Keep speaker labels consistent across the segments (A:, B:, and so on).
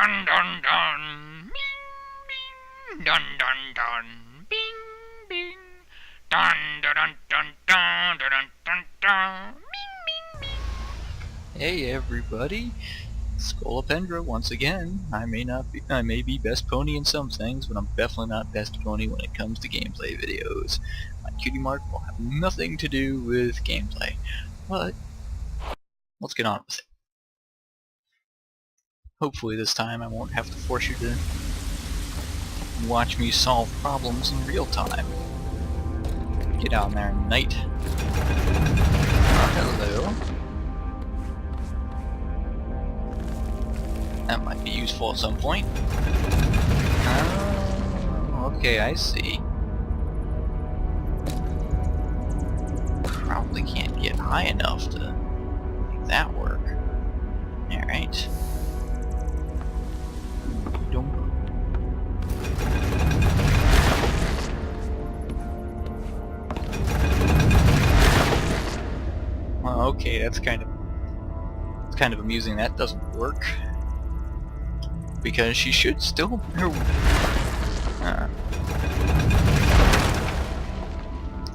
A: Dun dun dun. Bing bing. Dun dun dun. Bing bing. Dun dun dun dun dun dun dun dun. Bing bing bing.
B: Hey everybody, Scolo once again. I may be best pony in some things, but I'm definitely not best pony when it comes to gameplay videos. My cutie mark will have nothing to do with gameplay, but let's get on with it. Hopefully this time I won't have to force you to watch me solve problems in real time. Get down there, knight. Hello. That might be useful at some point. Okay, I see. Probably can't get high enough to make that work. Alright. Well, okay, it's kind of amusing that doesn't work. Because she should still...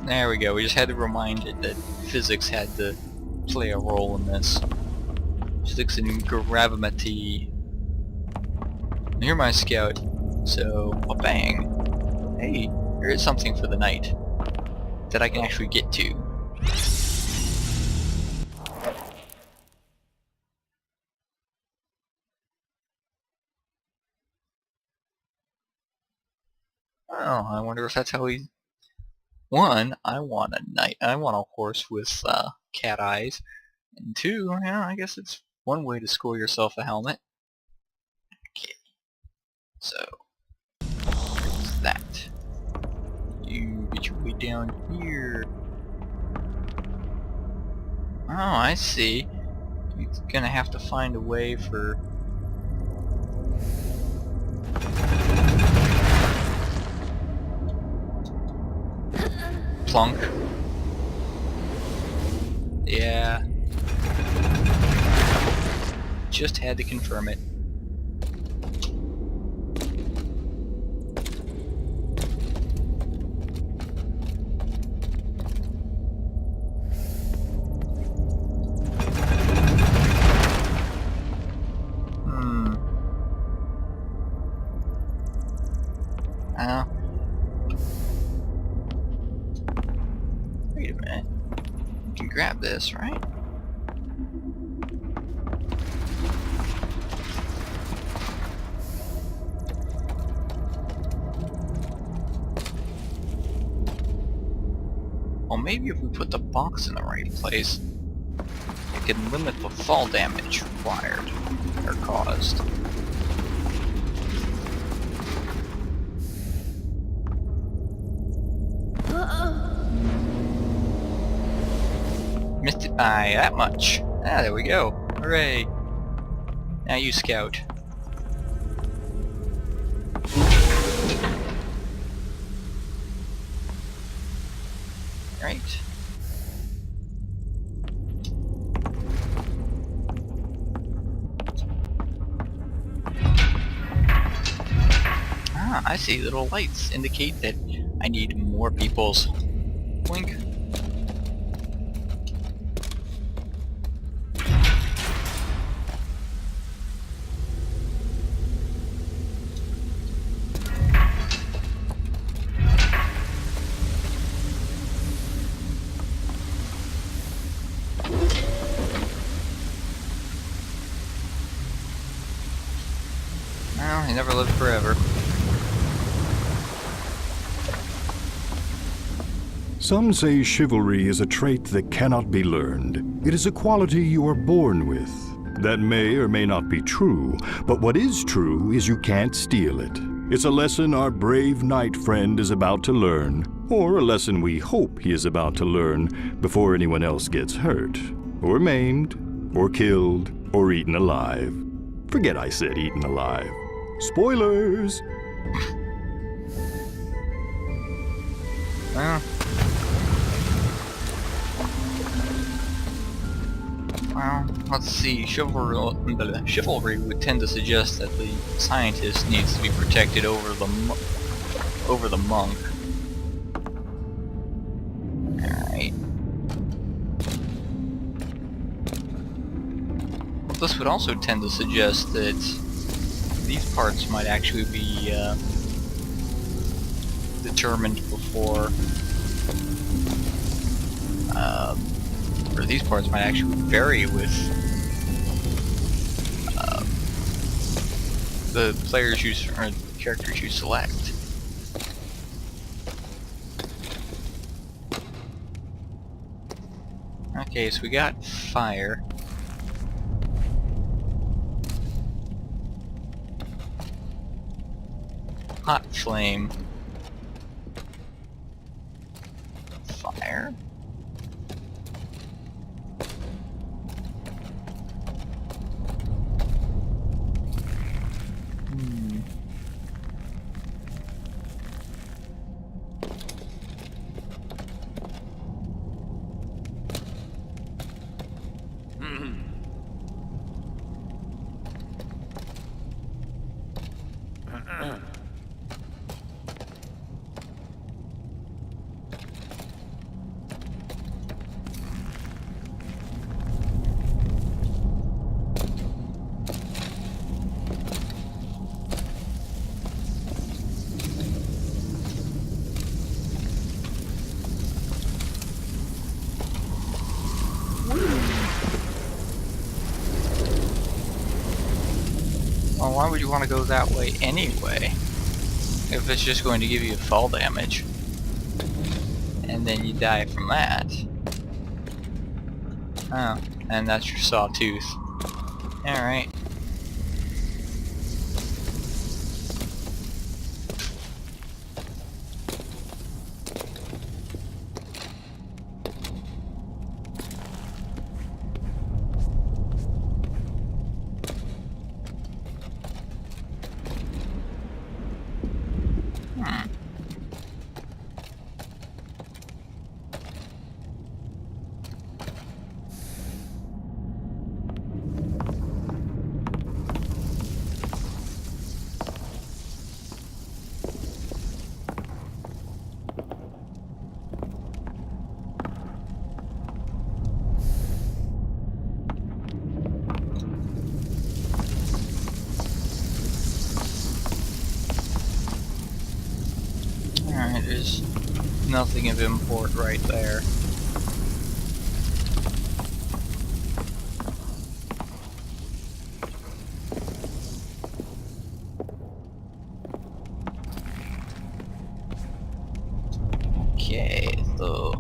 B: There we go, we just had to remind it that physics had to play a role in this. Physics and gravity. You're my scout, so bang. Hey, there is something for the night that I can actually get to. Oh, I wonder if that's how he... One, I want a knight. I want a horse with cat eyes. And two, yeah, I guess it's one way to score yourself a helmet. Okay. So, what's that? You get your way down here. Oh, I see. You're gonna have to find a way for... Plunk. Yeah. Just had to confirm it. Wait a minute. You can grab this, right? Well, maybe if we put the box in the right place, it can limit the fall damage required, or caused. Missed it by that much. Ah, there we go. Hooray. Now you scout. Right. Ah, I see little lights indicate that I need more people's blink. Well, he never lived forever.
C: Some say chivalry is a trait that cannot be learned. It is a quality you are born with. That may or may not be true, but what is true is you can't steal it. It's a lesson our brave knight friend is about to learn, or a lesson we hope he is about to learn before anyone else gets hurt, or maimed, or killed, or eaten alive. Forget I said eaten alive. Spoilers!
B: Well, Well, let's see. Chivalry would tend to suggest that the scientist needs to be protected over the monk. Alright. This would also tend to suggest that these parts might actually be determined before, or these parts might actually vary with the players you or the characters you select. Okay, so we got fire. Hot flame. Fire. Well, why would you want to go that way anyway? If it's just going to give you fall damage. And then you die from that. Oh, and that's your sawtooth. Alright. Alright, there's nothing of import right there. Okay, so...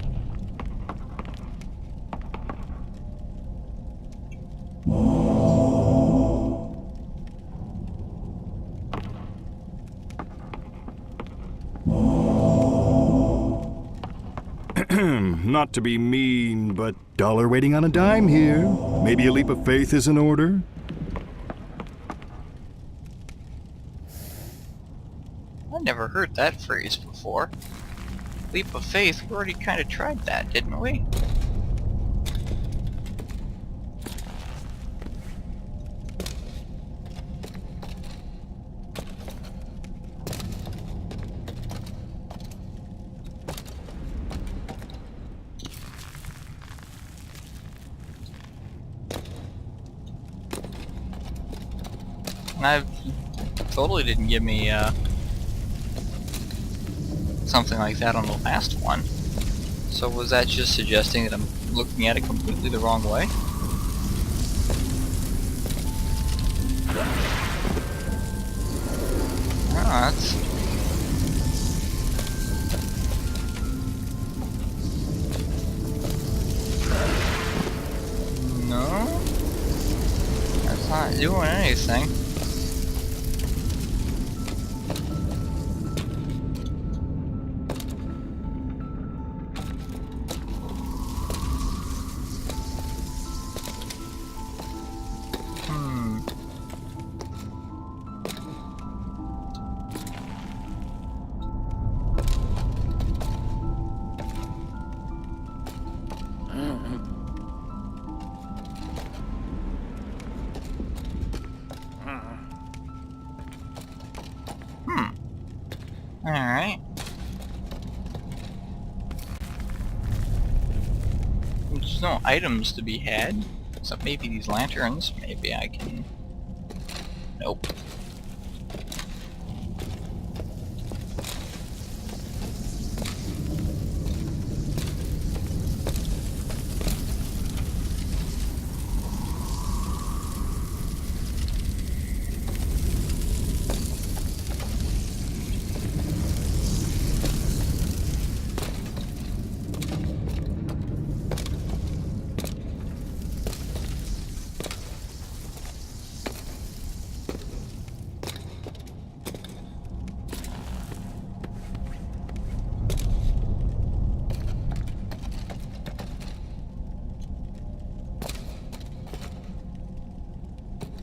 C: Not to be mean, but dollar waiting on a dime here. Maybe a leap of faith is in order?
B: I never heard that phrase before. Leap of faith, we already kind of tried that, didn't we? And totally didn't give me something like that on the last one. So was that just suggesting that I'm looking at it completely the wrong way? Oh, that's... No? That's not doing anything. Alright. There's no items to be had. So maybe these lanterns. Maybe I can... Nope.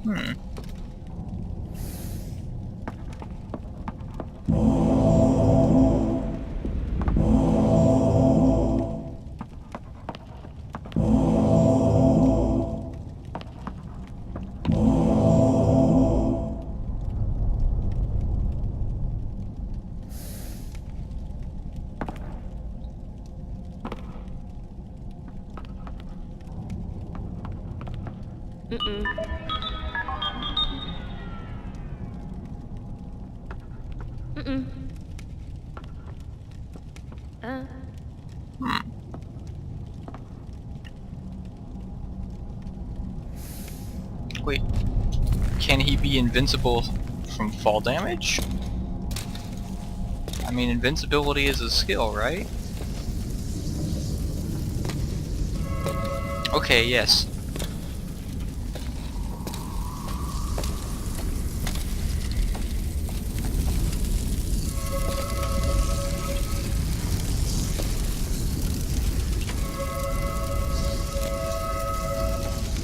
B: Hmm. Wait, can he be invincible from fall damage? I mean, invincibility is a skill, right? Okay, yes.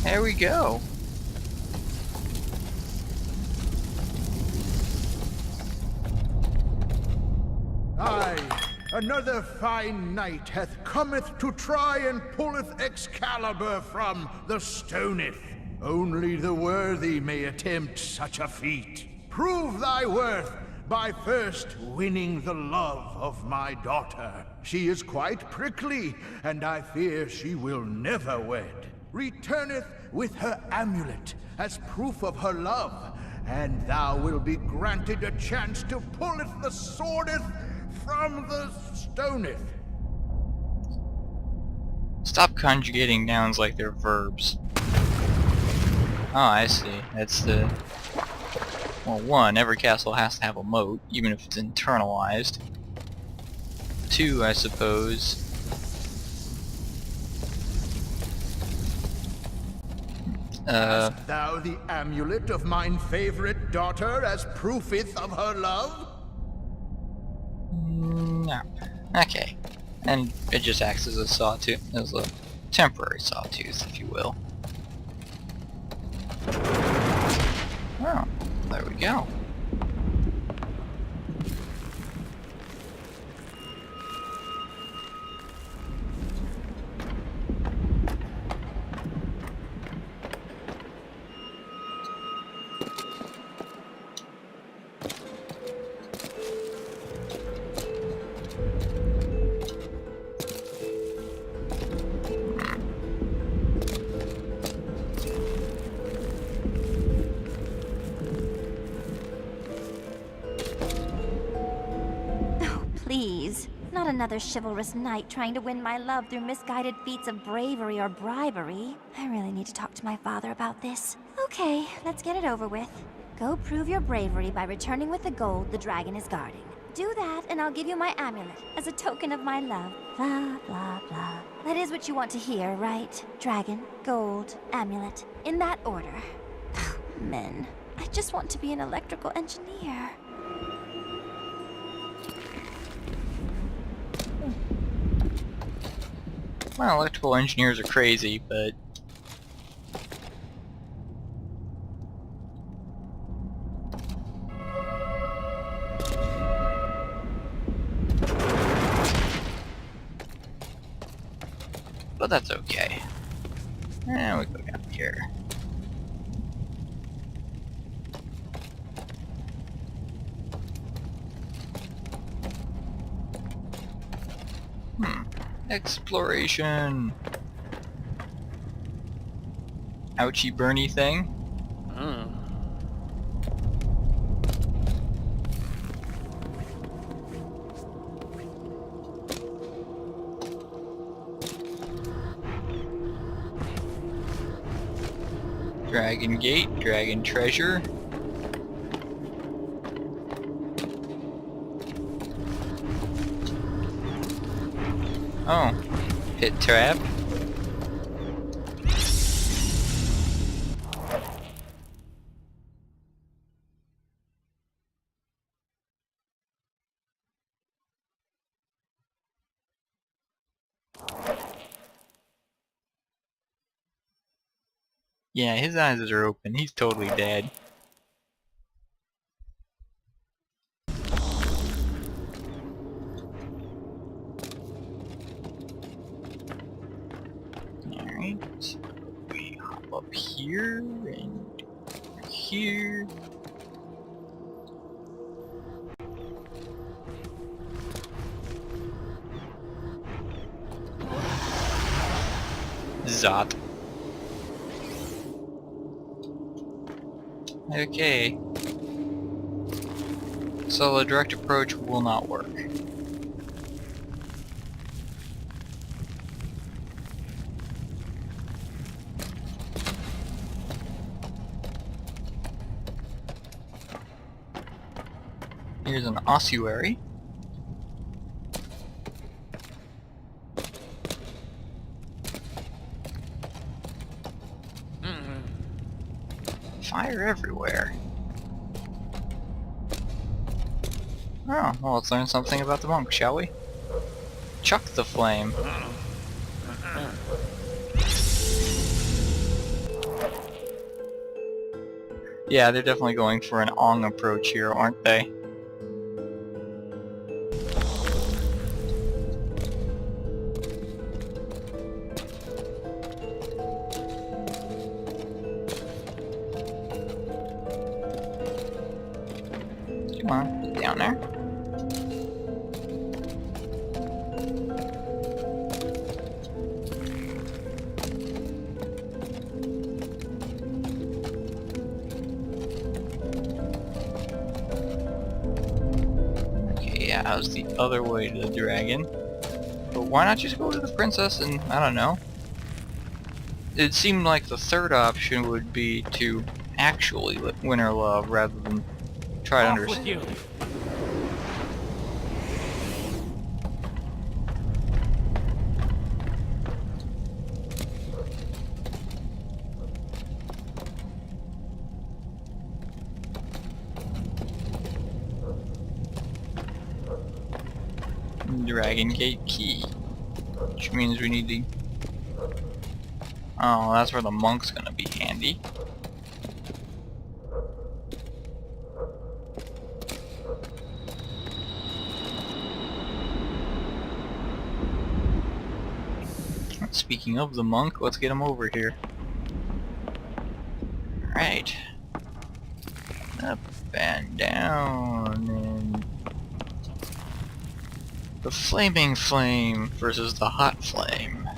B: There we go.
D: Aye, another fine knight hath cometh to try and pulleth Excalibur from the stoneth. Only the worthy may attempt such a feat. Prove thy worth by first winning the love of my daughter. She is quite prickly, and I fear she will never wed. Returneth with her amulet as proof of her love, and thou will be granted a chance to pulleth the swordeth from the stoneth.
B: Stop conjugating nouns like they're verbs. Oh, I see. That's the... Well, one, every castle has to have a moat, even if it's internalized. Two, I suppose...
D: Hast thou the amulet of mine favorite daughter as proofeth of her love?
B: No. Okay. And it just acts as a sawtooth, as a temporary sawtooth, if you will. Oh, there we go.
E: Please, not another chivalrous knight trying to win my love through misguided feats of bravery or bribery. I really need to talk to my father about this. Okay, let's get it over with. Go prove your bravery by returning with the gold the dragon is guarding. Do that, and I'll give you my amulet as a token of my love. Blah, blah, blah. That is what you want to hear, right? Dragon, gold, amulet. In that order. Men. I just want to be an electrical engineer.
B: Well, electrical engineers are crazy, but... But that's okay. And we go down here. Exploration! Ouchie Bernie thing. Dragon Gate, Dragon Treasure. Oh, Pit Trap. Yeah, his eyes are open. He's totally dead. Alright. We hop up here and here. Zot. Okay. So the direct approach will not work. Here's an ossuary. Fire everywhere. Oh, well, let's learn something about the monk, shall we? Chuck the flame. Yeah, they're definitely going for an Ong approach here, aren't they? Come on, get down there. Okay, yeah, how's the other way to the dragon? But why not just go to the princess and, I don't know. It seemed like the third option would be to actually win her love rather than try to understand. Dragon Gate key, which means we need to. Oh, that's where the monk's gonna be handy. Speaking of the monk, let's get him over here. Alright. Up and down and... The flaming flame versus the hot flame.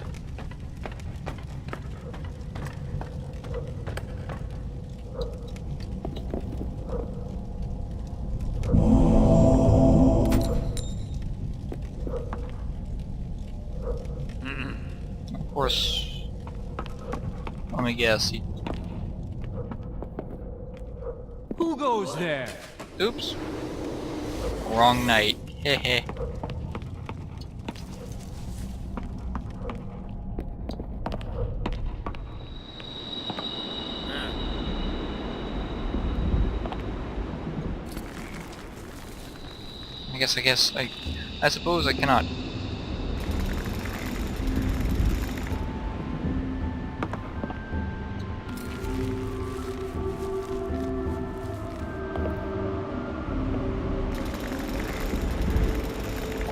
B: Of course, let me guess.
F: Who goes there?
B: Oops. Wrong night. Hehe. I suppose I cannot.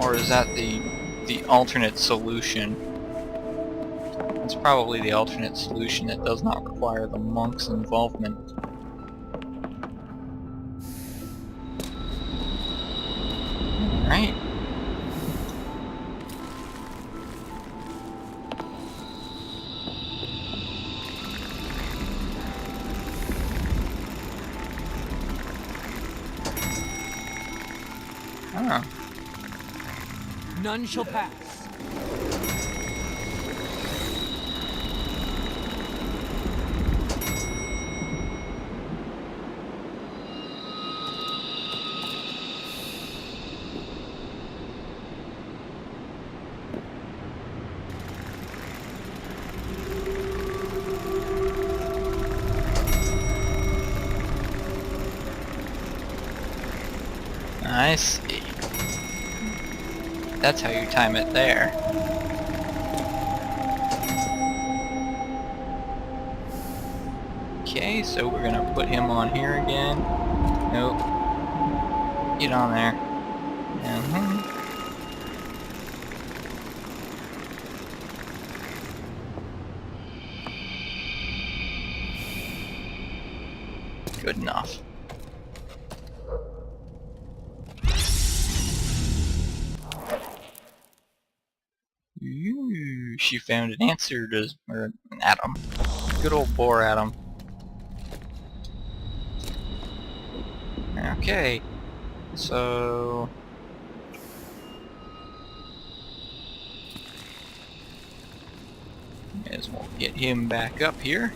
B: Or is that the alternate solution? It's probably the alternate solution that does not require the monk's involvement. Right. Oh.
F: None shall pass.
B: I see. That's how you time it there. Okay, so we're gonna put him on here again. Nope. Get on there. Good enough. Ooh, she found an answer to, or an atom. Good old Bohr atom. Okay, so may as well get him back up here.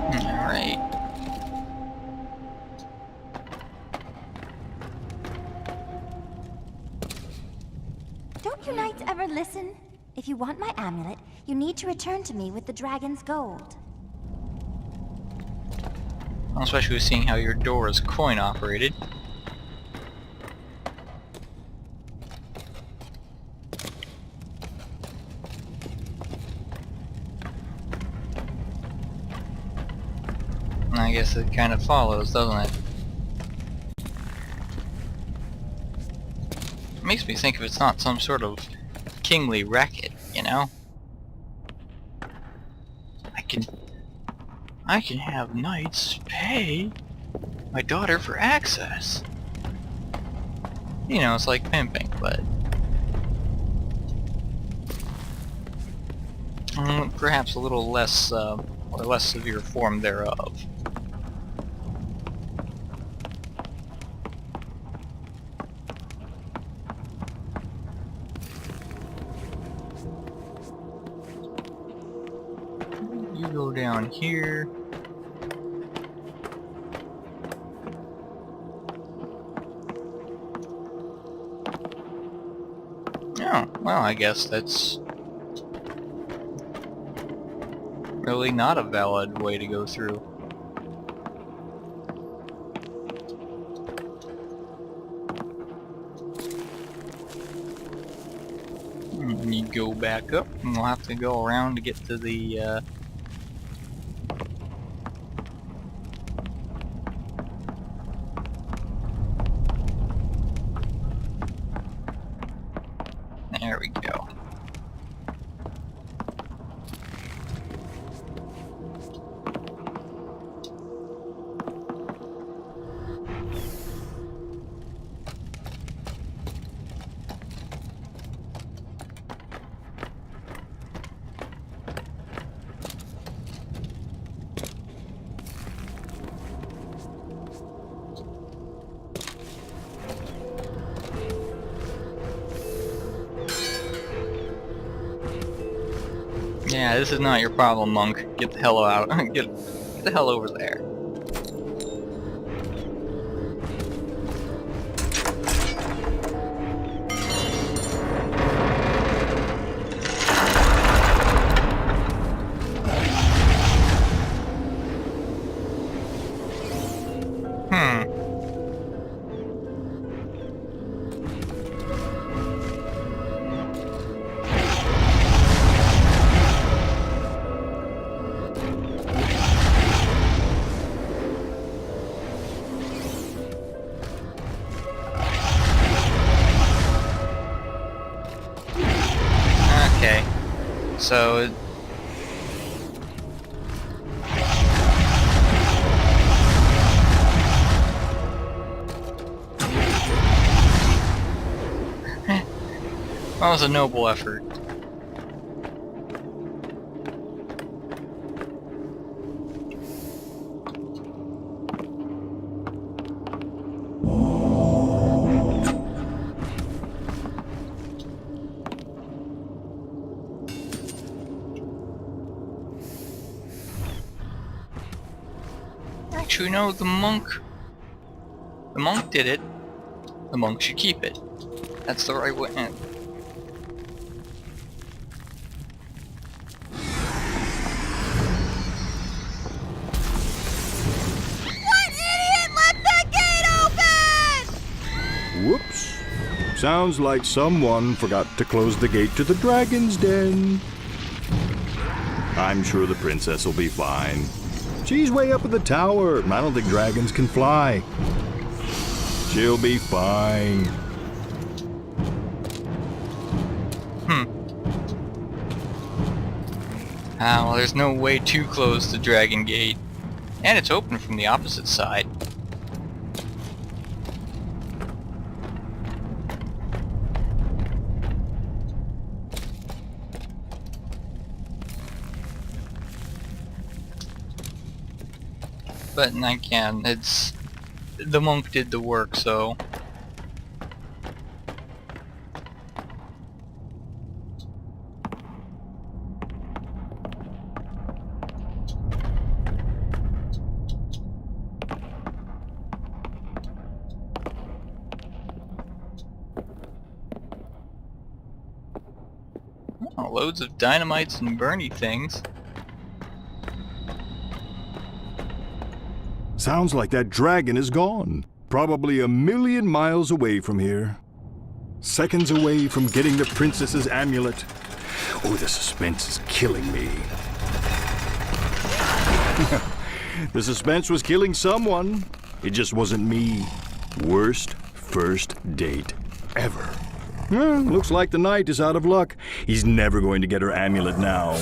B: Alright.
E: Don't you knights ever listen? If you want my amulet, you need to return to me with the dragon's gold.
B: Well, especially with seeing how your door is coin operated. I guess it kind of follows, doesn't it? Makes me think if it's not some sort of kingly racket, you know? I can have knights pay my daughter for access. You know, it's like pimping, but perhaps a little less, or less severe form thereof. You go down here. Oh, well, I guess that's really not a valid way to go through. And you go back up, and we'll have to go around to get to the, there we go. Yeah, this is not your problem, monk. Get the hell out. Get the hell over there. Okay. So That was a noble effort. Actually, no, the monk did it. The monk should keep it. That's the right way.
E: What idiot left the gate open?
C: Whoops. Sounds like someone forgot to close the gate to the dragon's den. I'm sure the princess will be fine. She's way up in the tower, and I don't think dragons can fly. She'll be fine.
B: Well, there's no way to close the dragon gate. And it's open from the opposite side. But again, it's the monk did the work, so oh, loads of dynamites and burny things.
C: Sounds like that dragon is gone. Probably 1,000,000 miles away from here. Seconds away from getting the princess's amulet. Oh, the suspense is killing me. The suspense was killing someone. It just wasn't me. Worst first date ever. Well, looks like the knight is out of luck. He's never going to get her amulet now.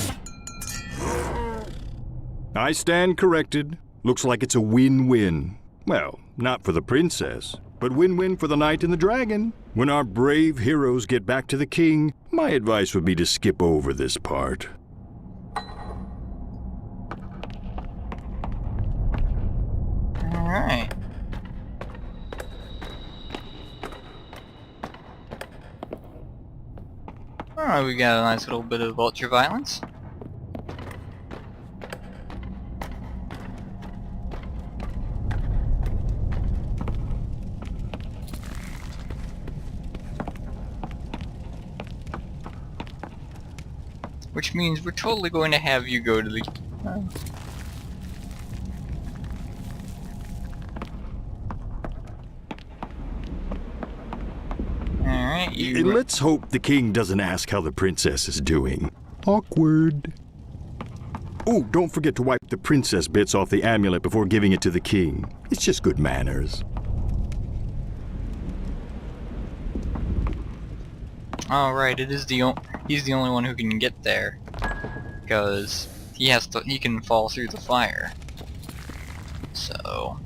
C: I stand corrected. Looks like it's a win-win. Well, not for the princess, but win-win for the knight and the dragon. When our brave heroes get back to the king, my advice would be to skip over this part.
B: Alright. Alright, we got a nice little bit of ultra-violence. Which means we're totally going to have you go to the... Alright, you...
C: Let's hope the king doesn't ask how the princess is doing. Awkward. Oh, don't forget to wipe the princess bits off the amulet before giving it to the king. It's just good manners.
B: Alright, it is he's the only one who can get there. Because he can fall through the fire. So...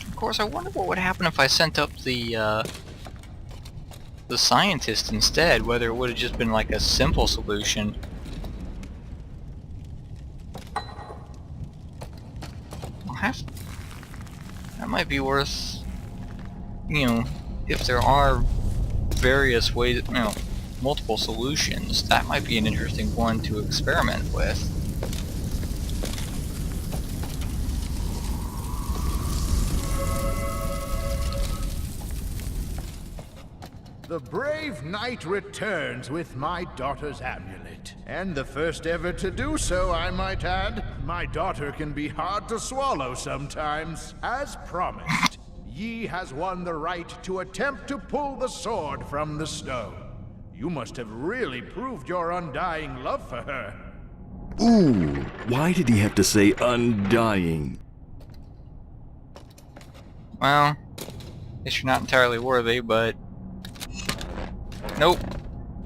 B: Of course, I wonder what would happen if I sent up the scientist instead, whether it would have just been like a simple solution. That might be worth, you know, if there are various ways, you know, multiple solutions, that might be an interesting one to experiment with.
D: The brave knight returns with my daughter's amulet. And the first ever to do so, I might add. My daughter can be hard to swallow sometimes. As promised, Yi has won the right to attempt to pull the sword from the stone. You must have really proved your undying love for her.
C: Ooh, why did he have to say undying?
B: Well, I guess you're not entirely worthy, but... Nope.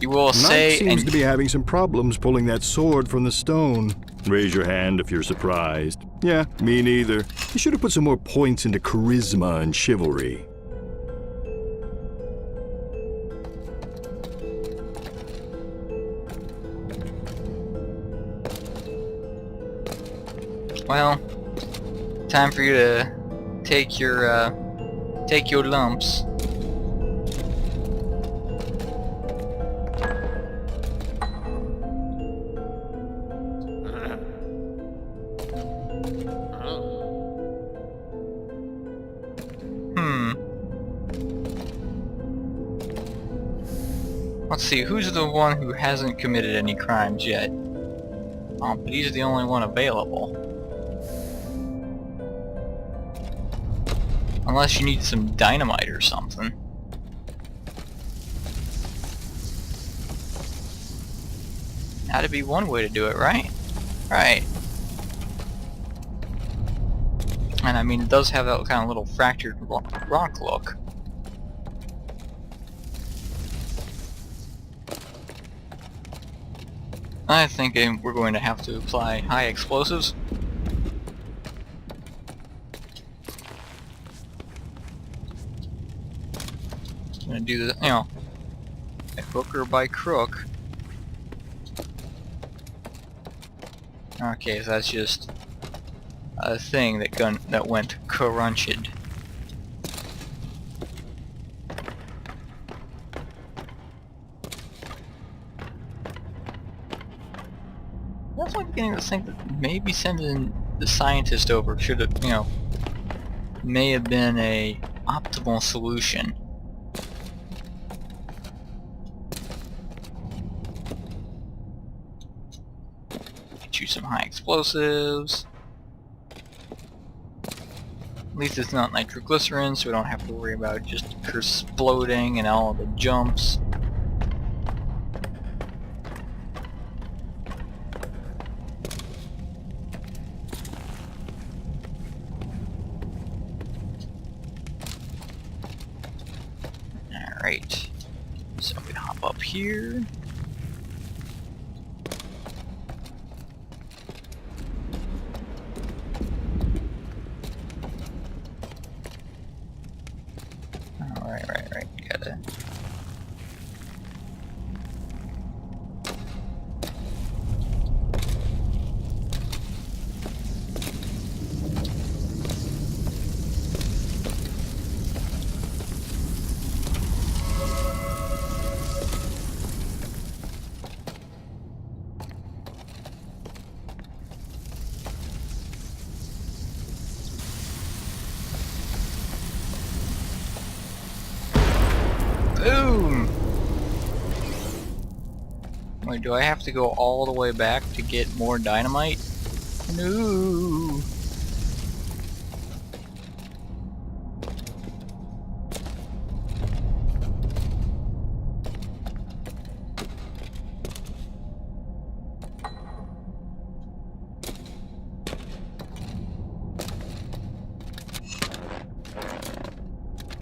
B: You will say...
C: Knight seems to be having some problems pulling that sword from the stone. Raise your hand if you're surprised. Yeah, me neither. You should have put some more points into charisma and chivalry.
B: Well, time for you to take your lumps. Let's see, who's the one who hasn't committed any crimes yet? Oh, but he's the only one available. Unless you need some dynamite or something. That'd be one way to do it, right? Right. And I mean, it does have that kind of little fractured rock look. I think we're going to have to apply high explosives. I'm gonna do this, you know, by hook or by crook. Okay, so that's just a thing that went crunched. That's why I'm beginning to think that maybe sending the scientist over should have, you know, may have been a optimal solution. Get you some high explosives. At least it's not nitroglycerin, so we don't have to worry about just exploding and all of the jumps. Alright, so we hop up here. Right, gotta... Boom! Wait, do I have to go all the way back to get more dynamite? No!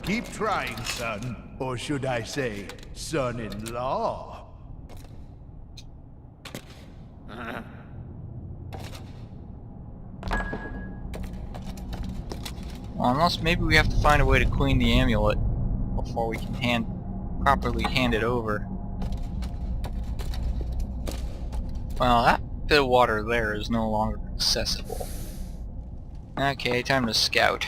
D: Keep trying, son. Or should I say, son-in-law?
B: Well, unless maybe we have to find a way to clean the amulet before we can properly hand it over. Well, that bit of water there is no longer accessible. Okay, time to scout.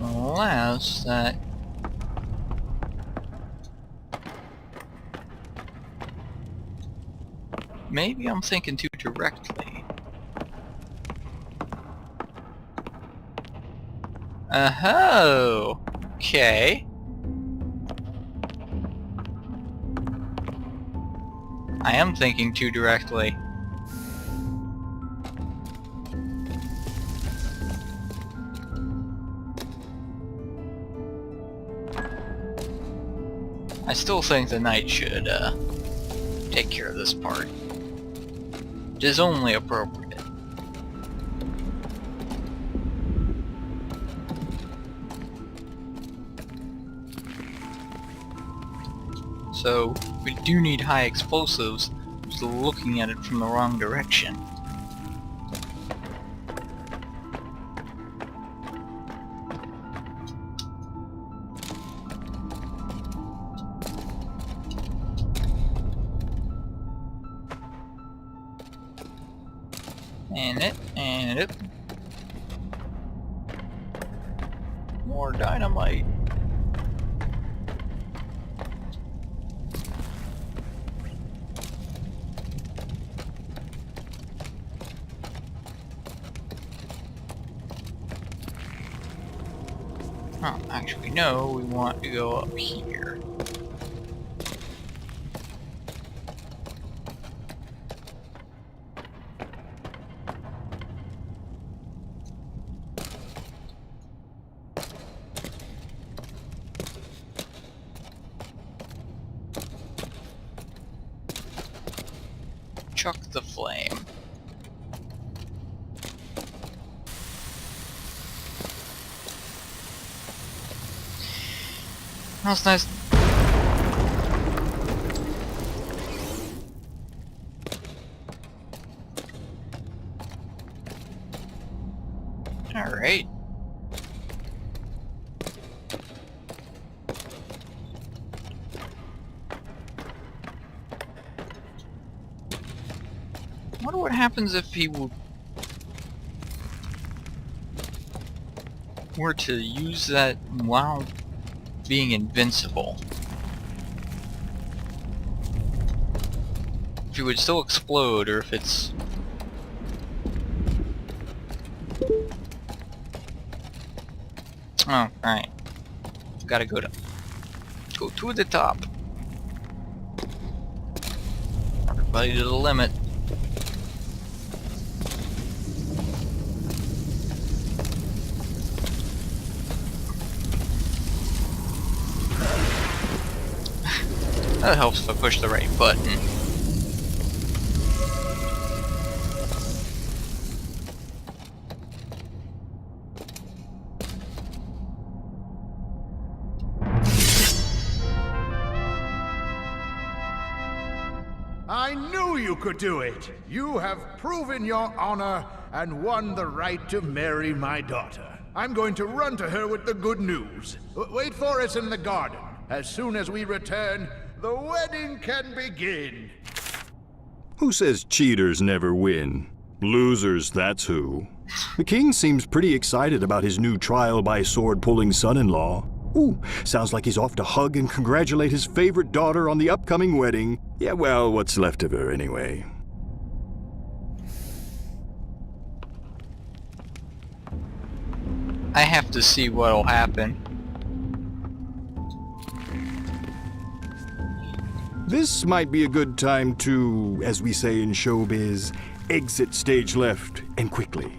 B: Unless that... Maybe I'm thinking too directly. Oh, okay. I am thinking too directly. I still think the knight should take care of this part. It is only appropriate. So, we do need high explosives, just looking at it from the wrong direction. And it. More dynamite. Oh, actually no, we want to go up here. Chuck the flame. That's nice. Alright. I wonder what happens if he were to use that while being invincible. If he would still explode, or if it's... Oh, alright. Gotta go to the top. Everybody to the limit. That helps if I push the right button.
D: I knew you could do it! You have proven your honor and won the right to marry my daughter. I'm going to run to her with the good news. Wait for us in the garden. As soon as we return, the wedding can begin.
C: Who says cheaters never win? Losers, that's who. The king seems pretty excited about his new trial-by-sword-pulling son-in-law. Ooh, sounds like he's off to hug and congratulate his favorite daughter on the upcoming wedding. Yeah, well, what's left of her anyway.
B: I have to see what'll happen.
C: This might be a good time to, as we say in showbiz, exit stage left, and quickly.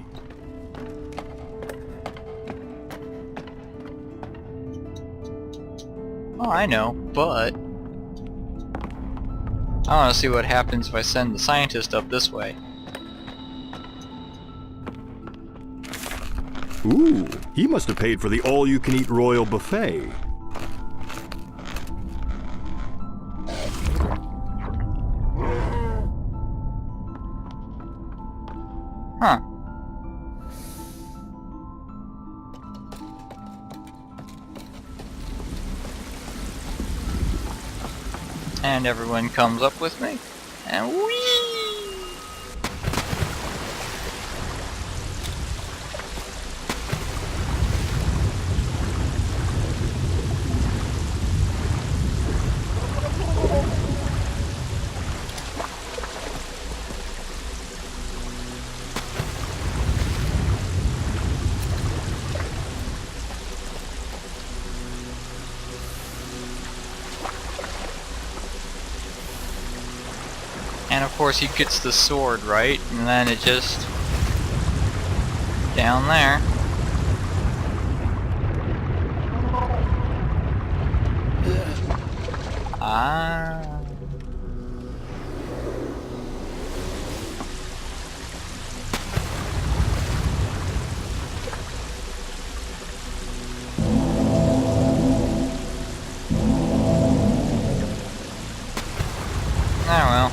B: Oh, I know, but... I want to see what happens if I send the scientist up this way.
C: Ooh, he must have paid for the all-you-can-eat royal buffet.
B: Huh. And everyone comes up with me, and whee! And of course he gets the sword, right? And then it just... down there. Ah. Oh well.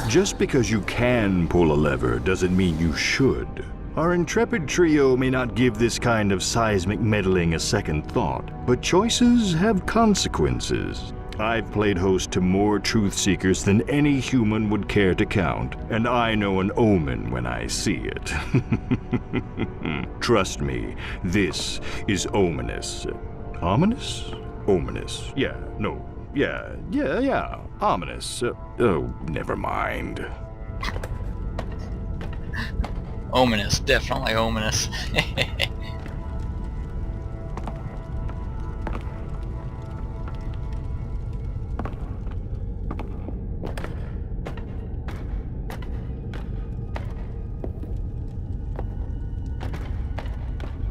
C: Just because you can pull a lever doesn't mean you should. Our intrepid trio may not give this kind of seismic meddling a second thought, but choices have consequences. I've played host to more truth seekers than any human would care to count, and I know an omen when I see it. Trust me, this is ominous. Ominous? Ominous. Yeah, no. Yeah. Ominous. Oh, never mind.
B: Ominous, definitely ominous.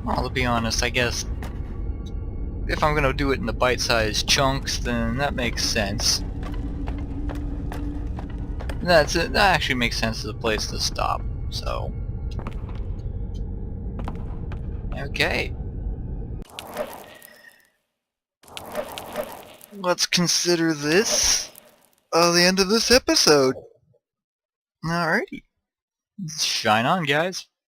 B: Well, to be honest, I guess if I'm gonna do it in the bite-sized chunks, then that makes sense. That's it. That actually makes sense as a place to stop. So, okay. Let's consider this the end of this episode. Alrighty. Shine on, guys.